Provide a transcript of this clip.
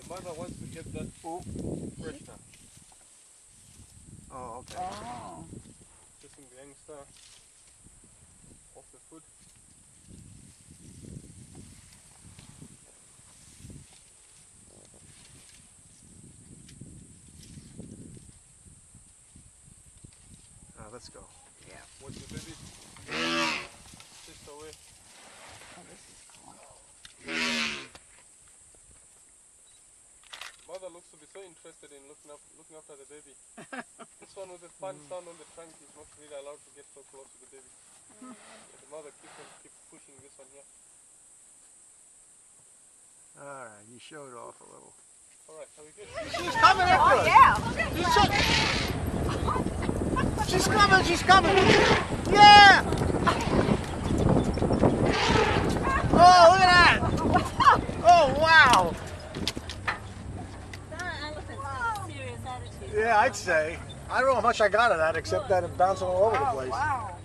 mother wants to get that pressure. Oh, okay. Oh. Kissing the youngster off the foot. Let's go. Yeah. Watch the baby. Just away. Oh, this is cool. Mother looks to be so interested in looking after the baby. This one with the fun sound on the trunk is not really allowed to get so close to the baby. The mother keeps pushing this one here. All right, you showed off a little. All right, are we good? She's coming after us. Yeah. She's coming, she's coming. Yeah! Oh, look at that. Oh, wow. That elephant's got a serious attitude. Yeah, I'd say. I don't know how much I got of that except that it bouncing all over the place. Wow.